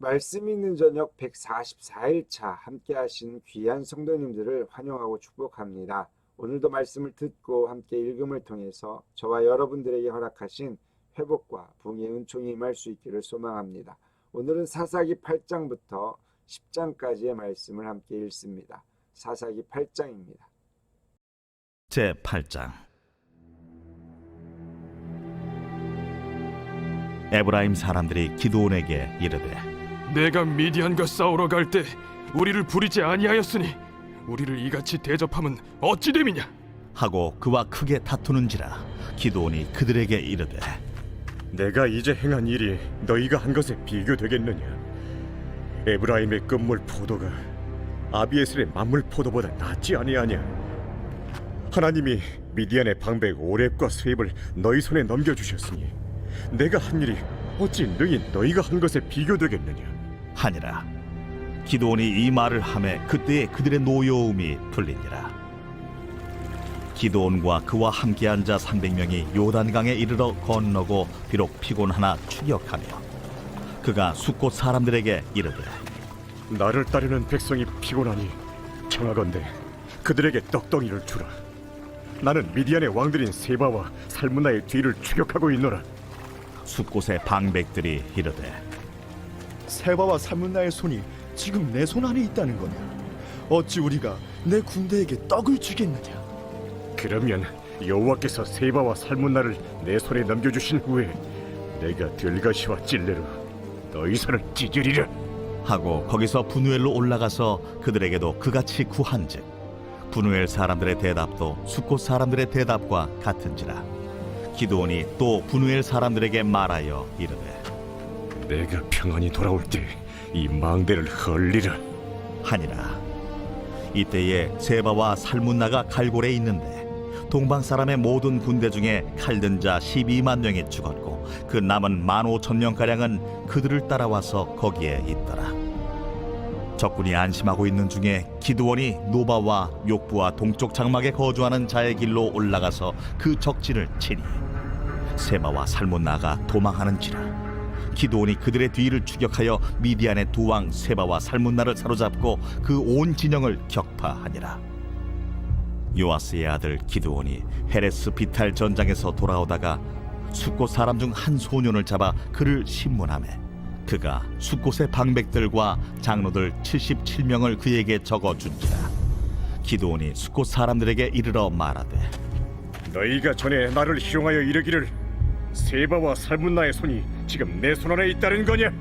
말씀 있는 저녁 144일차 함께 하신 귀한 성도님들을 환영하고 축복합니다. 오늘도 말씀을 듣고 함께 읽음을 통해서 저와 여러분들에게 허락하신 회복과 부흥의 은총이 임할 수 있기를 소망합니다. 오늘은 사사기 8장부터 10장까지의 말씀을 함께 읽습니다. 사사기 8장입니다. 제8장. 에브라임 사람들이 기드온에게 이르되 내가 미디안과 싸우러 갈 때 우리를 부리지 아니하였으니 우리를 이같이 대접함은 어찌 됨이냐 하고 그와 크게 다투는지라. 기드온이 그들에게 이르되 내가 이제 행한 일이 너희가 한 것에 비교되겠느냐? 에브라임의 끝물 포도가 아비에셀의 만물 포도보다 낫지 아니하냐? 하나님이 미디안의 방백 오렙과 스웹을 너희 손에 넘겨주셨으니 내가 한 일이 어찌 능히 너희가 한 것에 비교되겠느냐? 하니라. 기드온이 이 말을 하매 그때에 그들의 노여움이 풀리니라. 기드온과 그와 함께한 자 300명이 요단강에 이르러 건너고 비록 피곤하나 추격하며 그가 숫곳 사람들에게 이르되 나를 따르는 백성이 피곤하니 청하건대 그들에게 떡덩이를 주라. 나는 미디안의 왕들인 세바와 살문나의 뒤를 추격하고 있노라. 숫곳의 방백들이 이르되 세바와 살문나의 손이 지금 내 손 안에 있다는 거냐? 어찌 우리가 내 군대에게 떡을 주겠느냐? 그러면 여호와께서 세바와 살문나를 내 손에 넘겨주신 후에 내가 들가시와 찔레로 너희 손을 찢으리라. 하고 거기서 분우엘로 올라가서 그들에게도 그같이 구한즉 분우엘 사람들의 대답도 숫곳 사람들의 대답과 같은지라. 기드온이 또 분우엘 사람들에게 말하여 이르되 내가 평안히 돌아올 때 이 망대를 헐리라 하니라. 이때에 세바와 살문나가 갈골에 있는데 동방 사람의 모든 군대 중에 칼든 자 12만 명이 죽었고 그 남은 15,000명가량은 그들을 따라와서 거기에 있더라. 적군이 안심하고 있는 중에 기드온이 노바와 욕부와 동쪽 장막에 거주하는 자의 길로 올라가서 그 적진을 치니 세바와 살문나가 도망하는지라. 기드온이 그들의 뒤를 추격하여 미디안의 두 왕 세바와 살문나를 사로잡고 그 온 진영을 격파하니라. 요아스의 아들 기드온이 헤레스 비탈 전장에서 돌아오다가 숫곳 사람 중 한 소년을 잡아 그를 신문하매 그가 숫곳의 방백들과 장로들 77명을 그에게 적어준지라. 기드온이 숫곳 사람들에게 이르러 말하되 너희가 전에 나를 희롱하여 이르기를 세바와 살문나의 손이 지금 내 손 안에 있다는 거냐?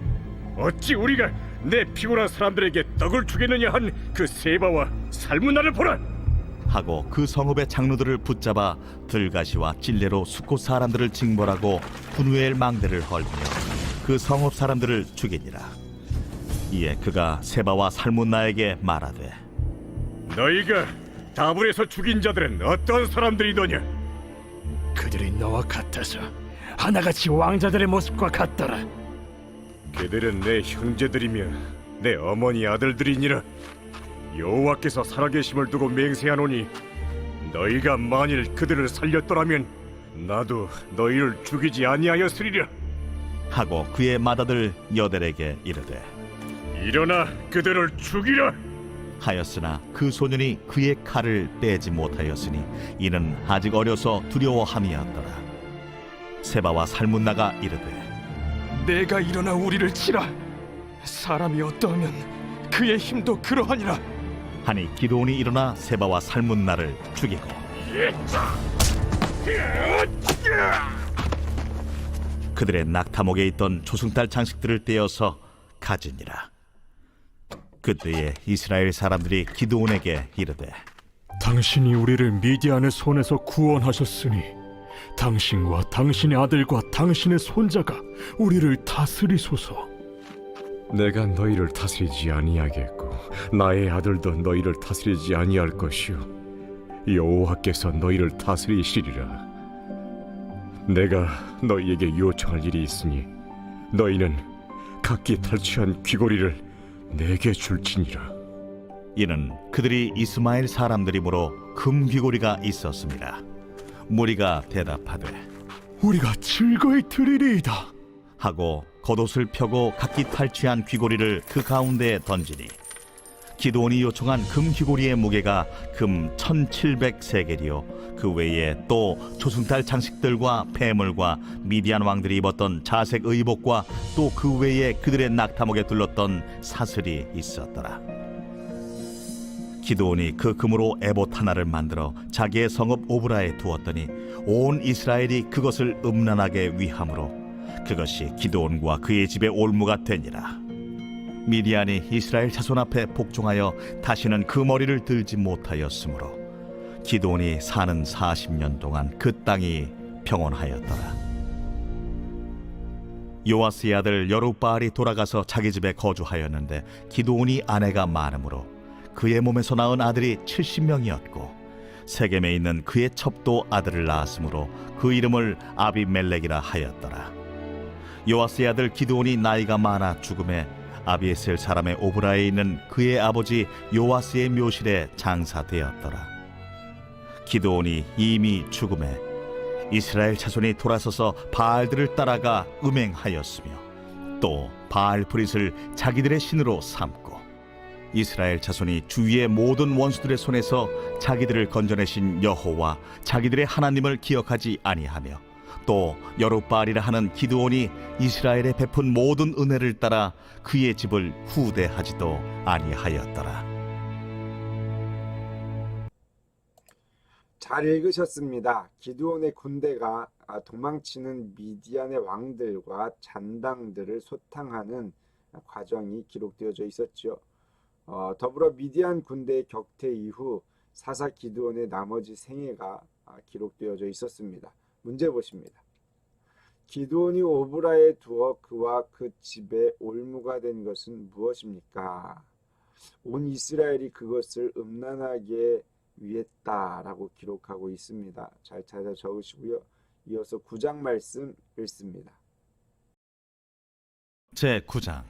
어찌 우리가 내 피곤한 사람들에게 떡을 주겠느냐 한 그 세바와 살문나를 보라. 하고 그 성읍의 장로들을 붙잡아 들가시와 찔레로 숫곳 사람들을 징벌하고 분우엘 망대를 헐며 그 성읍 사람들을 죽이니라. 이에 그가 세바와 살문나에게 말하되 너희가 다불에서 죽인 자들은 어떤 사람들이더냐? 그들이 너와 같아서 하나같이 왕자들의 모습과 같더라. 그들은 내 형제들이며 내 어머니 아들들이니라. 여호와께서 살아계심을 두고 맹세하노니 너희가 만일 그들을 살렸더라면 나도 너희를 죽이지 아니하였으리라. 하고 그의 맏아들 여델에게 이르되 일어나 그들을 죽이라. 하였으나 그 소년이 그의 칼을 빼지 못하였으니 이는 아직 어려서 두려워함이었더라. 세바와 살문나가 이르되 내가 일어나 우리를 치라. 사람이 어떠하면 그의 힘도 그러하니라. 하니 기드온이 일어나 세바와 살문나를 죽이고 그들의 낙타목에 있던 조승달 장식들을 떼어서 가지니라. 그때에 이스라엘 사람들이 기드온에게 이르되 당신이 우리를 미디안의 손에서 구원하셨으니 당신과 당신의 아들과 당신의 손자가 우리를 다스리소서. 내가 너희를 다스리지 아니하겠고 나의 아들도 너희를 다스리지 아니할 것이요 여호와께서 너희를 다스리시리라. 내가 너희에게 요청할 일이 있으니 너희는 각기 탈취한 귀고리를 내게 줄지니라. 이는 그들이 이스마엘 사람들이므로 금 귀고리가 있었습니다. 무리가 대답하되 우리가 즐거이 드리리이다. 하고 겉옷을 펴고 각기 탈취한 귀고리를 그 가운데에 던지니 기드온이 요청한 금 귀고리의 무게가 금 1700세겔이요 그 외에 또 조승달 장식들과 폐물과 미디안 왕들이 입었던 자색 의복과 또 그 외에 그들의 낙타목에 둘렀던 사슬이 있었더라. 기드온이 그 금으로 에봇 하나를 만들어 자기의 성읍 오브라에 두었더니 온 이스라엘이 그것을 음란하게 위함으로 그것이 기드온과 그의 집의 올무가 되니라. 미디안이 이스라엘 자손 앞에 복종하여 다시는 그 머리를 들지 못하였으므로 기드온이 사는 40년 동안 그 땅이 평온하였더라. 요아스의 아들 여룹바알이 돌아가서 자기 집에 거주하였는데 기드온이 아내가 많으므로 그의 몸에서 낳은 아들이 70명이었고 세겜에 있는 그의 첩도 아들을 낳았으므로 그 이름을 아비멜렉이라 하였더라. 요아스의 아들 기드온이 나이가 많아 죽음에 아비에셀 사람의 오브라에 있는 그의 아버지 요아스의 묘실에 장사되었더라. 기드온이 이미 죽음에 이스라엘 자손이 돌아서서 바알들을 따라가 음행하였으며 또 바알 브릿을 자기들의 신으로 삼고 이스라엘 자손이 주위의 모든 원수들의 손에서 자기들을 건져내신 여호와 자기들의 하나님을 기억하지 아니하며 또 여룹바알이라 하는 기드온이 이스라엘에 베푼 모든 은혜를 따라 그의 집을 후대하지도 아니하였더라. 잘 읽으셨습니다. 기드온의 군대가 도망치는 미디안의 왕들과 잔당들을 소탕하는 과정이 기록되어져 있었죠. 더불어 미디안 군대의 격퇴 이후 사사 기드온의 나머지 생애가 기록되어져 있었습니다. 문제 보십니다. 기드온이 오브라에 두어 그와 그 집의 올무가 된 것은 무엇입니까? 온 이스라엘이 그것을 음란하게 위했다라고 기록하고 있습니다. 잘 찾아 적으시고요. 이어서 9장 말씀 읽습니다. 제9장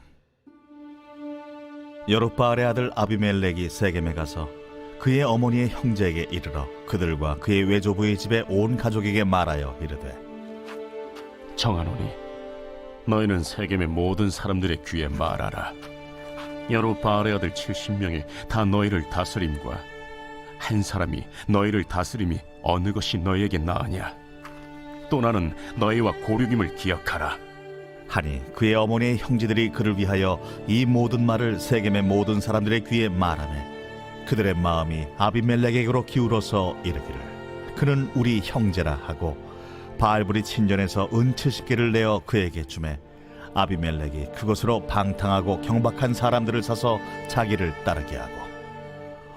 여룹바알의 아들 아비멜렉이 세겜에 가서 그의 어머니의 형제에게 이르러 그들과 그의 외조부의 집에 온 가족에게 말하여 이르되 청하노니 너희는 세겜의 모든 사람들의 귀에 말하라. 여룹바알의 아들 70명이 다 너희를 다스림과 한 사람이 너희를 다스림이 어느 것이 너희에게 나으냐? 또 나는 너희와 고륙임을 기억하라. 하니 그의 어머니의 형제들이 그를 위하여 이 모든 말을 세겜의 모든 사람들의 귀에 말하매 그들의 마음이 아비멜렉에게로 기울어서 이르기를 그는 우리 형제라 하고 바알브리 친전에서 은 70개를 내어 그에게 주매 아비멜렉이 그것으로 방탕하고 경박한 사람들을 사서 자기를 따르게 하고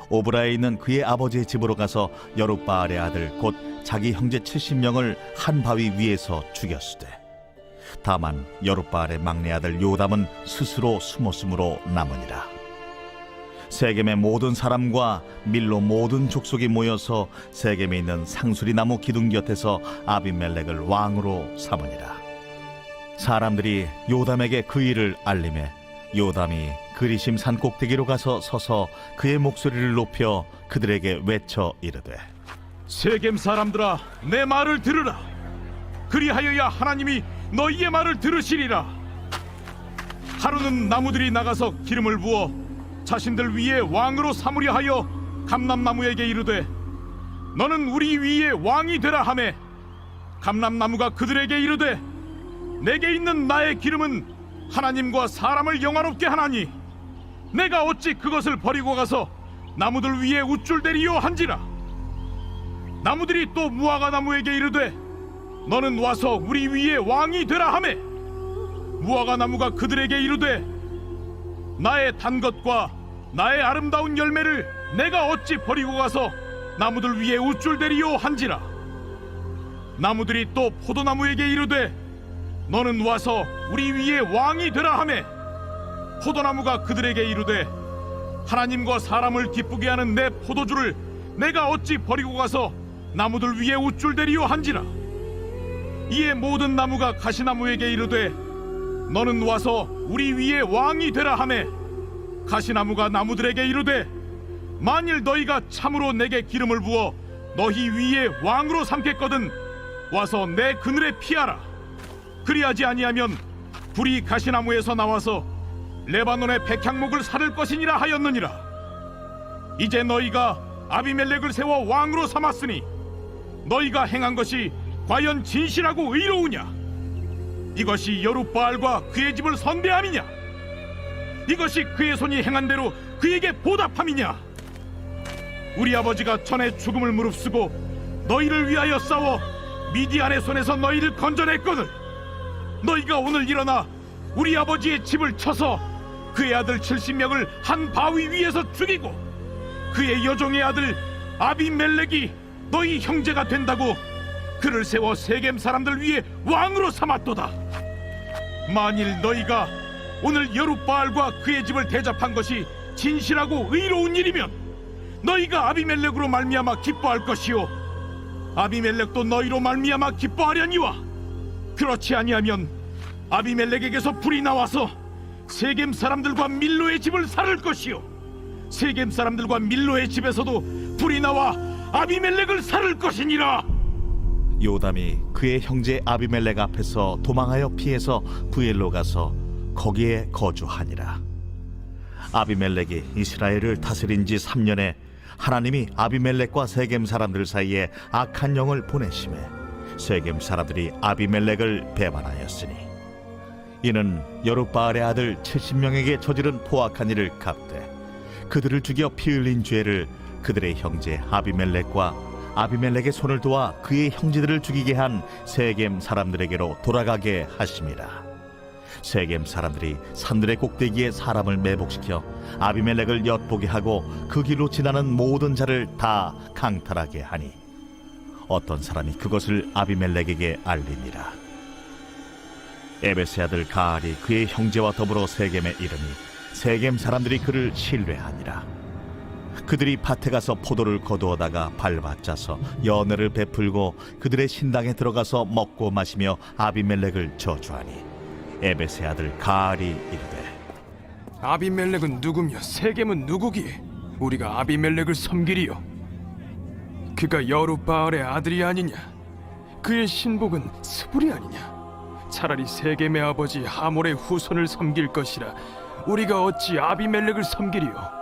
오브라에 있는 그의 아버지의 집으로 가서 여룹바알의 아들 곧 자기 형제 70명을 한 바위 위에서 죽였으되 다만 여룹바알의 막내 아들 요담은 스스로 숨었으므로 남으니라. 세겜의 모든 사람과 밀로 모든 족속이 모여서 세겜에 있는 상수리 나무 기둥 곁에서 아비멜렉을 왕으로 삼으니라. 사람들이 요담에게 그 일을 알림해 요담이 그리심 산 꼭대기로 가서 서서 그의 목소리를 높여 그들에게 외쳐 이르되 세겜 사람들아, 내 말을 들으라. 그리하여야 하나님이 너희의 말을 들으시리라. 하루는 나무들이 나가서 기름을 부어 자신들 위에 왕으로 삼으려 하여 감람나무에게 이르되 너는 우리 위에 왕이 되라 하매 감람나무가 그들에게 이르되 내게 있는 나의 기름은 하나님과 사람을 영화롭게 하나니 내가 어찌 그것을 버리고 가서 나무들 위에 우쭐대리요 한지라. 나무들이 또 무화과 나무에게 이르되 너는 와서 우리 위에 왕이 되라 하매 무화과 나무가 그들에게 이르되 나의 단 것과 나의 아름다운 열매를 내가 어찌 버리고 가서 나무들 위에 우쭐대리요 한지라. 나무들이 또 포도나무에게 이르되 너는 와서 우리 위에 왕이 되라 하매 포도나무가 그들에게 이르되 하나님과 사람을 기쁘게 하는 내 포도주를 내가 어찌 버리고 가서 나무들 위에 우쭐대리요 한지라. 이에 모든 나무가 가시나무에게 이르되 너는 와서 우리 위에 왕이 되라 하매 가시나무가 나무들에게 이르되 만일 너희가 참으로 내게 기름을 부어 너희 위에 왕으로 삼겠거든 와서 내 그늘에 피하라. 그리하지 아니하면 불이 가시나무에서 나와서 레바논의 백향목을 사를 것이니라 하였느니라. 이제 너희가 아비멜렉을 세워 왕으로 삼았으니 너희가 행한 것이 과연 진실하고 의로우냐? 이것이 여룻바알과 그의 집을 선대함이냐? 이것이 그의 손이 행한 대로 그에게 보답함이냐? 우리 아버지가 전에 죽음을 무릅쓰고 너희를 위하여 싸워 미디안의 손에서 너희를 건져냈거늘 너희가 오늘 일어나 우리 아버지의 집을 쳐서 그의 아들 70명을 한 바위 위에서 죽이고 그의 여종의 아들 아비멜렉이 너희 형제가 된다고 그를 세워 세겜 사람들 위에 왕으로 삼았도다. 만일 너희가 오늘 여룻바알과 그의 집을 대접한 것이 진실하고 의로운 일이면 너희가 아비멜렉으로 말미암아 기뻐할 것이요 아비멜렉도 너희로 말미암아 기뻐하려니와 그렇지 아니하면 아비멜렉에게서 불이 나와서 세겜 사람들과 밀로의 집을 살을 것이요 세겜 사람들과 밀로의 집에서도 불이 나와 아비멜렉을 살을 것이니라. 요담이 그의 형제 아비멜렉 앞에서 도망하여 피해서 부엘로 가서 거기에 거주하니라. 아비멜렉이 이스라엘을 다스린 지 3년에 하나님이 아비멜렉과 세겜 사람들 사이에 악한 영을 보내심에 세겜 사람들이 아비멜렉을 배반하였으니 이는 여룻바알의 아들 70명에게 저지른 포악한 일을 갚되 그들을 죽여 피 흘린 죄를 그들의 형제 아비멜렉과 아비멜렉의 손을 도와 그의 형제들을 죽이게 한 세겜 사람들에게로 돌아가게 하심이라. 세겜 사람들이 산들의 꼭대기에 사람을 매복시켜 아비멜렉을 엿보게 하고 그 길로 지나는 모든 자를 다 강탈하게 하니 어떤 사람이 그것을 아비멜렉에게 알리니라. 에베스의 아들 가알이 그의 형제와 더불어 세겜에 이르니 세겜 사람들이 그를 신뢰하니라. 그들이 밭에 가서 포도를 거두어다가 밟아짜서 연회를 베풀고 그들의 신당에 들어가서 먹고 마시며 아비멜렉을 저주하니 에베스의 아들 가알이 이르되 아비멜렉은 누구며 세겜은 누구기에 우리가 아비멜렉을 섬기리요? 그가 여룻바알의 아들이 아니냐? 그의 신복은 스불이 아니냐? 차라리 세겜의 아버지 하몰의 후손을 섬길 것이라 우리가 어찌 아비멜렉을 섬기리요?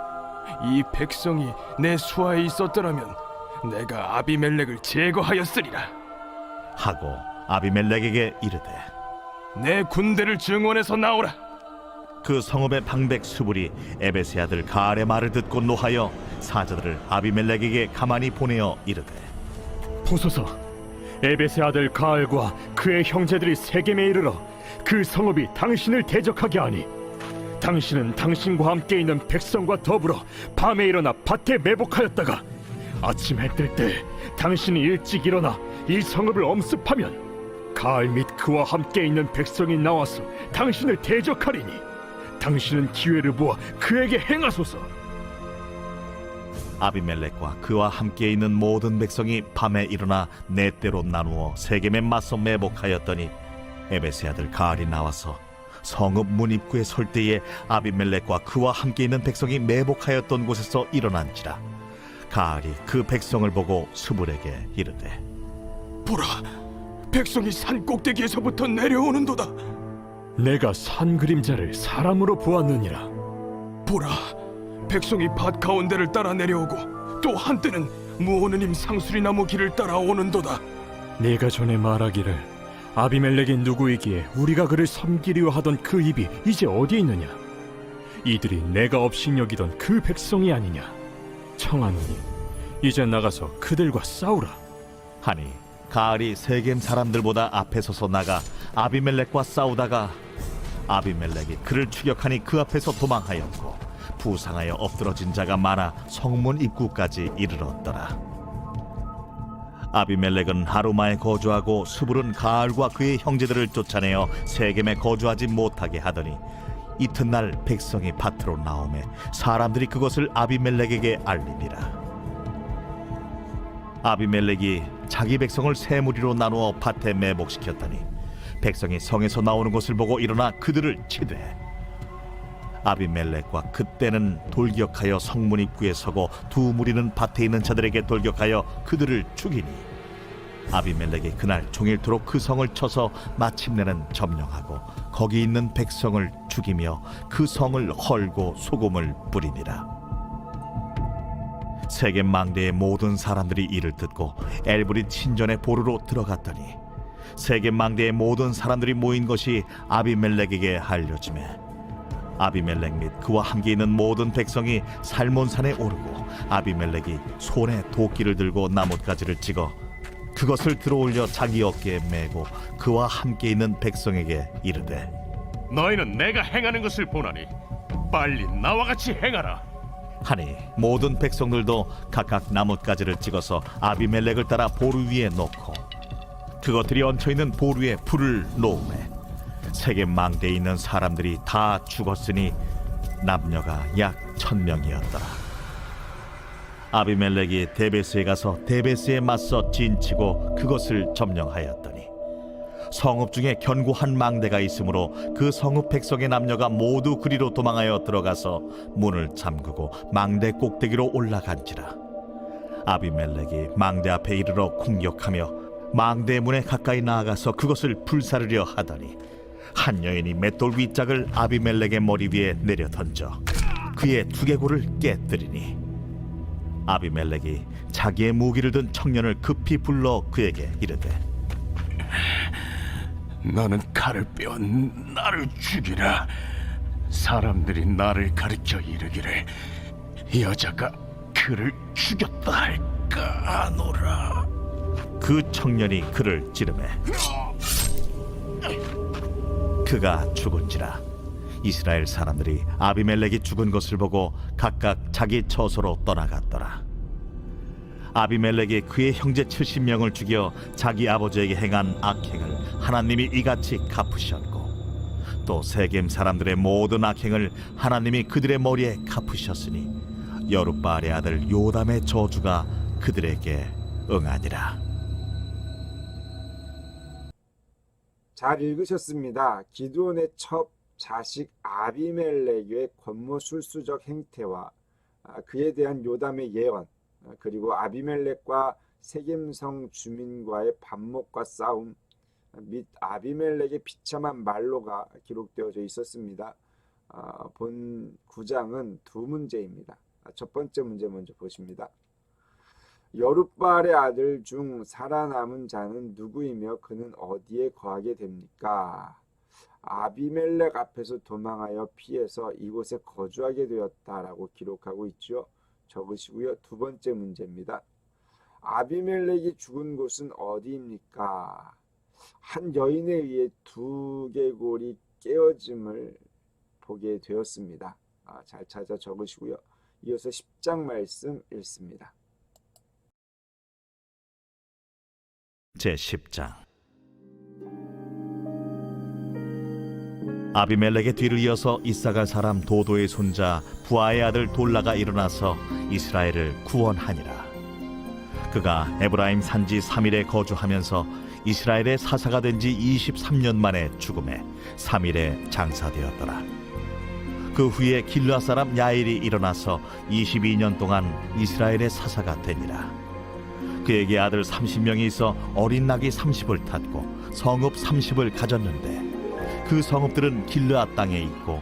이 백성이 내 수하에 있었더라면 내가 아비멜렉을 제거하였으리라. 하고 아비멜렉에게 이르되 내 군대를 증원해서 나오라. 그 성읍의 방백 수불이 에베스의 아들 가알의 말을 듣고 노하여 사자들을 아비멜렉에게 가만히 보내어 이르되 보소서, 에벳의 아들 가알과 그의 형제들이 세겜에 이르러 그 성읍이 당신을 대적하게 하니 당신은 당신과 함께 있는 백성과 더불어 밤에 일어나 밭에 매복하였다가 아침 해 뜰 때 당신이 일찍 일어나 이 성읍을 엄습하면 가알 및 그와 함께 있는 백성이 나와서 당신을 대적하리니 당신은 기회를 보아 그에게 행하소서. 아비멜렉과 그와 함께 있는 모든 백성이 밤에 일어나 네 때로 나누어 세겜에 맞서 매복하였더니 에베스의 아들 가알이 나와서 성읍 문 입구에 설 때에 아비멜렉과 그와 함께 있는 백성이 매복하였던 곳에서 일어난지라. 가알이 그 백성을 보고 수불에게 이르되 보라, 백성이 산 꼭대기에서부터 내려오는도다. 내가 산 그림자를 사람으로 보았느니라. 보라, 백성이 밭 가운데를 따라 내려오고 또 한때는 무오느님 상수리나무 길을 따라 오는도다. 네가 전에 말하기를 아비멜렉이 누구이기에 우리가 그를 섬기려 하던 그 입이 이제 어디 있느냐? 이들이 내가 업신여기던 그 백성이 아니냐? 청하노니 이제 나가서 그들과 싸우라. 하니 가알이 세겜 사람들보다 앞에 서서 나가 아비멜렉과 싸우다가 아비멜렉이 그를 추격하니 그 앞에서 도망하였고 부상하여 엎드러진 자가 많아 성문 입구까지 이르렀더라. 아비멜렉은 하루마에 거주하고 수불은 가알과 그의 형제들을 쫓아내어 세겜에 거주하지 못하게 하더니 이튿날 백성이 밭으로 나오매 사람들이 그것을 아비멜렉에게 알리니라. 아비멜렉이 자기 백성을 세 무리로 나누어 밭에 매복시켰더니 백성이 성에서 나오는 것을 보고 일어나 그들을 치되 아비멜렉과 그때는 돌격하여 성문 입구에 서고 두 무리는 밭에 있는 자들에게 돌격하여 그들을 죽이니 아비멜렉이 그날 종일토록 그 성을 쳐서 마침내는 점령하고 거기 있는 백성을 죽이며 그 성을 헐고 소금을 뿌리니라. 세겜 망대의 모든 사람들이 이를 듣고 엘브릿 신전의 보루로 들어갔더니 세겜 망대의 모든 사람들이 모인 것이 아비멜렉에게 알려지매 아비멜렉 및 그와 함께 있는 모든 백성이 살몬산에 오르고 아비멜렉이 손에 도끼를 들고 나뭇가지를 찍어 그것을 들어올려 자기 어깨에 메고 그와 함께 있는 백성에게 이르되 너희는 내가 행하는 것을 보나니 빨리 나와 같이 행하라. 하니 모든 백성들도 각각 나뭇가지를 찍어서 아비멜렉을 따라 보루 위에 놓고 그것들이 얹혀있는 보루에 불을 놓으매 세겜 망대에 있는 사람들이 다 죽었으니 남녀가 약 1000명이었더라. 아비멜렉이 데베스에 가서 데베스에 맞서 진치고 그것을 점령하였더니 성읍 중에 견고한 망대가 있으므로 그 성읍 백성의 남녀가 모두 그리로 도망하여 들어가서 문을 잠그고 망대 꼭대기로 올라간지라. 아비멜렉이 망대 앞에 이르러 공격하며 망대 문에 가까이 나아가서 그것을 불사르려 하더니 한 여인이 맷돌 윗짝을 아비멜렉의 머리 위에 내려 던져 그의 두개골을 깨뜨리니 아비멜렉이 자기의 무기를 든 청년을 급히 불러 그에게 이르되 너는 칼을 빼어 나를 죽이라. 사람들이 나를 가리켜 이르기를 여자가 그를 죽였다 할까 하노라. 그 청년이 그를 찌르매 그가 죽은지라. 이스라엘 사람들이 아비멜렉이 죽은 것을 보고 각각 자기 처소로 떠나갔더라. 아비멜렉이 그의 형제 70명을 죽여 자기 아버지에게 행한 악행을 하나님이 이같이 갚으셨고 또 세겜 사람들의 모든 악행을 하나님이 그들의 머리에 갚으셨으니 여룻바알의 아들 요담의 저주가 그들에게 응하니라. 잘 읽으셨습니다. 기드온의 첫 자식 아비멜렉의 권모술수적 행태와 그에 대한 요담의 예언, 그리고 아비멜렉과 세겜성 주민과의 반목과 싸움 및 아비멜렉의 비참한 말로가 기록되어져 있었습니다. 본 9장은 두 문제입니다. 첫 번째 문제 먼저 보십니다. 여룻바알의 아들 중 살아남은 자는 누구이며 그는 어디에 거하게 됩니까? 아비멜렉 앞에서 도망하여 피해서 이곳에 거주하게 되었다라고 기록하고 있죠. 적으시고요. 두 번째 문제입니다. 아비멜렉이 죽은 곳은 어디입니까? 한 여인에 의해 두개골이 깨어짐을 보게 되었습니다. 잘 찾아 적으시고요. 이어서 10장 말씀 읽습니다. 제10장 아비멜렉의 뒤를 이어서 이사갈 사람 도도의 손자 부하의 아들 돌라가 일어나서 이스라엘을 구원하니라. 그가 에브라임 산지 3일에 거주하면서 이스라엘의 사사가 된 지 23년 만에 죽음에 3일에 장사되었더라. 그 후에 길르앗 사람 야일이 일어나서 22년 동안 이스라엘의 사사가 되니라. 그에게 아들 30명이 있어 어린 낙이 30을 탔고 성읍 30을 가졌는데 그 성읍들은 길르앗 땅에 있고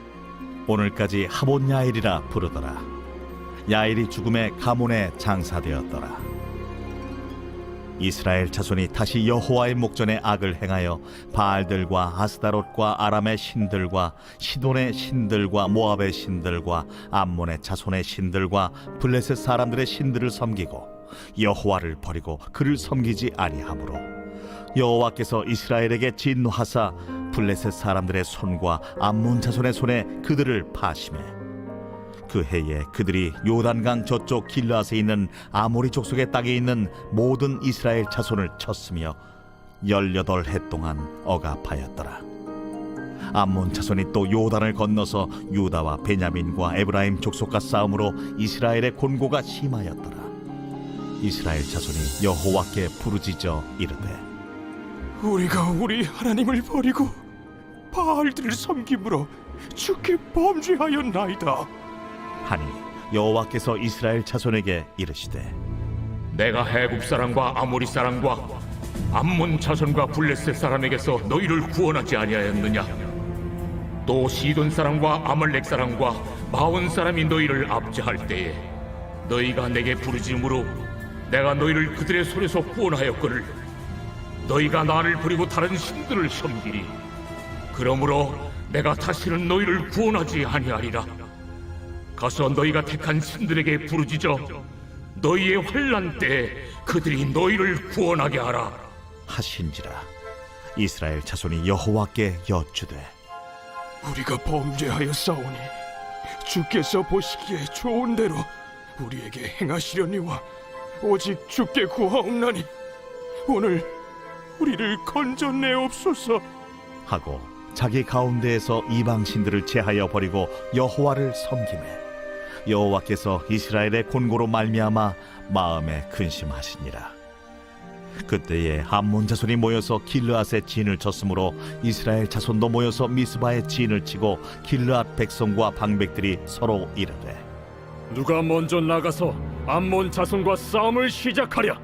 오늘까지 하본 야일이라 부르더라. 야일이 죽음에 가몬에 장사되었더라. 이스라엘 자손이 다시 여호와의 목전에 악을 행하여 바알들과 아스다롯과 아람의 신들과 시돈의 신들과 모압의 신들과 암몬의 자손의 신들과 블레셋 사람들의 신들을 섬기고 여호와를 버리고 그를 섬기지 아니하므로 여호와께서 이스라엘에게 진노하사 블레셋 사람들의 손과 암몬 자손의 손에 그들을 파심해 그 해에 그들이 요단강 저쪽 길르앗에 있는 아모리 족속의 땅에 있는 모든 이스라엘 자손을 쳤으며 18해 동안 억압하였더라. 암몬 자손이 또 요단을 건너서 유다와 베냐민과 에브라임 족속과 싸움으로 이스라엘의 곤고가 심하였더라. 이스라엘 자손이 여호와께 부르짖어 이르되 우리가 우리 하나님을 버리고 바알들을 섬김으로 주께 범죄하였나이다. 하니 여호와께서 이스라엘 자손에게 이르시되 내가 해국 사람과 아모리 사람과 암몬 자손과 블레셋 사람에게서 너희를 구원하지 아니하였느냐? 또 시돈 사람과 아말렉 사람과 마온 사람이 너희를 압제할 때에 너희가 내게 부르짖음으로 내가 너희를 그들의 손에서 구원하였거늘 너희가 나를 버리고 다른 신들을 섬기리. 그러므로 내가 다시는 너희를 구원하지 아니하리라. 가서 너희가 택한 신들에게 부르짖어 너희의 환난 때에 그들이 너희를 구원하게 하라 하신지라. 이스라엘 자손이 여호와께 여쭈되 우리가 범죄하였사오니 주께서 보시기에 좋은 대로 우리에게 행하시려니와 오직 주께 구하옵나니 오늘 우리를 건져내옵소서. 하고 자기 가운데에서 이방 신들을 제하여 버리고 여호와를 섬기매 여호와께서 이스라엘의 곤고로 말미암아 마음에 근심하시니라. 그때에 암몬 자손이 모여서 길르앗의 진을 쳤으므로 이스라엘 자손도 모여서 미스바의 진을 치고 길르앗 백성과 방백들이 서로 이르되 누가 먼저 나가서 암몬 자손과 싸움을 시작하랴.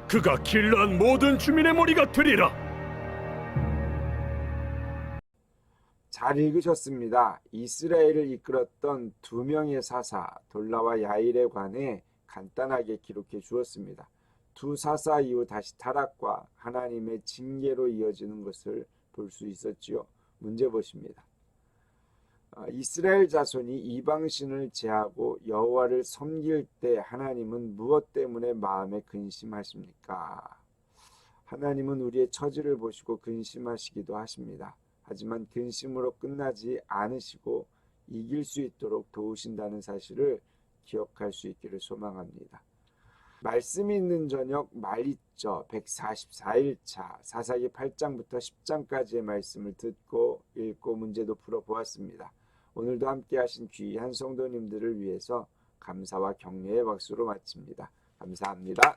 그가 길르앗 모든 주민의 머리가 되리라. 잘 읽으셨습니다. 이스라엘을 이끌었던 두 명의 사사 돌라와 야일에 관해 간단하게 기록해 주었습니다. 두 사사 이후 다시 타락과 하나님의 징계로 이어지는 것을 볼 수 있었지요. 문제 보십니다. 이스라엘 자손이 이방신을 제하고 여호와를 섬길 때 하나님은 무엇 때문에 마음에 근심하십니까? 하나님은 우리의 처지를 보시고 근심하시기도 하십니다. 하지만 근심으로 끝나지 않으시고 이길 수 있도록 도우신다는 사실을 기억할 수 있기를 소망합니다. 말씀이 있는 저녁 말리죠. 144일차 사사기 8장부터 10장까지의 말씀을 듣고 읽고 문제도 풀어보았습니다. 오늘도 함께 하신 귀한 성도님들을 위해서 감사와 격려의 박수로 마칩니다. 감사합니다.